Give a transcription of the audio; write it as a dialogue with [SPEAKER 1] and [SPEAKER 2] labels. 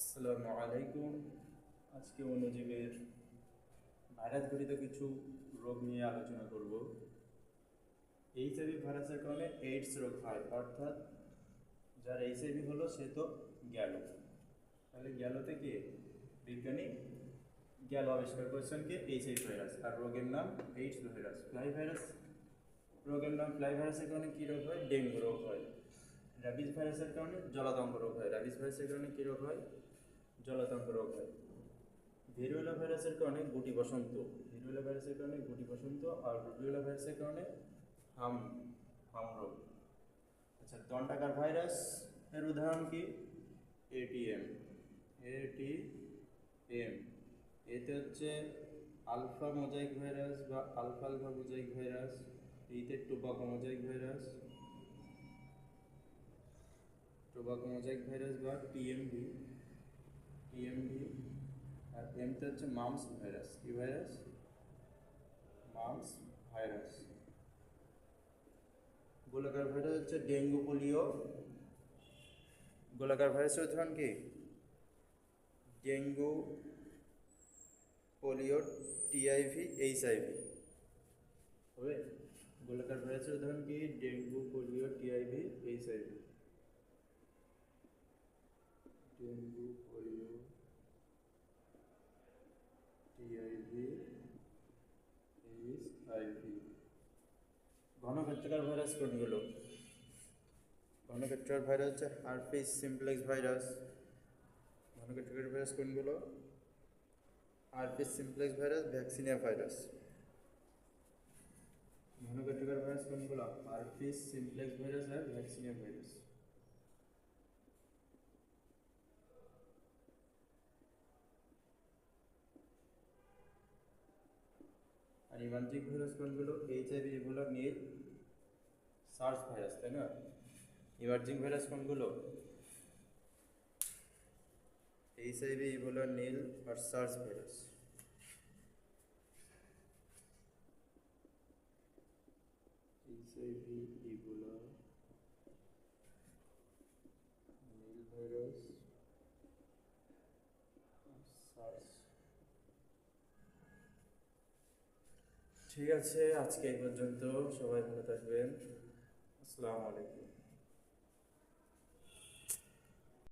[SPEAKER 1] আসসালামু আলাইকুম। আজকে অণুজীবের ভাইরাস ঘটিত কিছু রোগ নিয়ে আলোচনা করব। এইচআইভি ভাইরাসের কারণে এইডস রোগ হয়, অর্থাৎ যার এইচআইভি হলো সে তো গেল। তাহলে গেলতে কে? বিজ্ঞানী গেল আবিষ্কার করেছেন কে? HIV virus. আর রোগের নাম এইডস ভাইরাস। ফ্লাই ভাইরাস রোগের নাম ফ্লাই ভাইরাসের কারণে কী রোগ হয়? ডেঙ্গু রোগ হয়। র্যাবিস ভাইরাসের কারণে জলাতঙ্ক রোগ হয়। র্যাবিস ভাইরাসের কারণে কী রোগ হয়? জলাতঙ্ক রোগ হয়। ভেরুয়েলা ভাইরাসের কারণে গুটি বসন্ত। ভেরুয়েলা ভাইরাসের কারণে গুটি বসন্ত। আর রুবিওলা ভাইরাসের কারণে হাম হাম রোগ। আচ্ছা, দন্ডাকার ভাইরাস এর উদাহরণ কি? এটিএম। এটিএম এতে হচ্ছে আলফা মোজাইক ভাইরাস বা আলফা আলফা মোজাইক ভাইরাস। এইতে tobacco mosaic virus, tobacco mosaic virus বা টিএমভি। আর এমতে হচ্ছে মামস ভাইরাস। কি ভাইরাস? Mumps virus. গোলাকার ভাইরাস হচ্ছে ডেঙ্গু, পোলিও। গোলাকার ভাইরাসের উদাহরণ কি? Dengue, polio, TIV, HIV. হবে? গোলাকার ভাইরাসের উদাহরণ কি? Dengue, polio, TIV, HIV. Dengue, polio, TIV, HIV. ঘনক্ষেত্রকার ভাইরাস কোনগুলো? ঘনক্ষেত্রকার ভাইরাস হচ্ছে হারপিস সিমপ্লেক্স ভাইরাস। ঘনক্ষেত্রকার ভাইরাস কোনগুলো? Herpes simplex virus, vaccinia virus. ঘনক্ষেত্রকার ভাইরাস কোনগুলো? হারপিস সিমপ্লেক্স ভাইরাস আর ভ্যাকসিনিয়া ভাইরাস। আর ইমার্জিং ভাইরাস কোনগুলো? HIV, Ebola, Nile, SARS virus, তাই না? ইমার্জিং ভাইরাস কোনগুলো? এইচআইভি, ইবোলা, নীল আর SARS virus. HIV, Ebola, Nile virus, SARS. ঠিক আছে, আজকে এই পর্যন্ত। সবাই ভালো থাকবেন। আসসালামু আলাইকুম।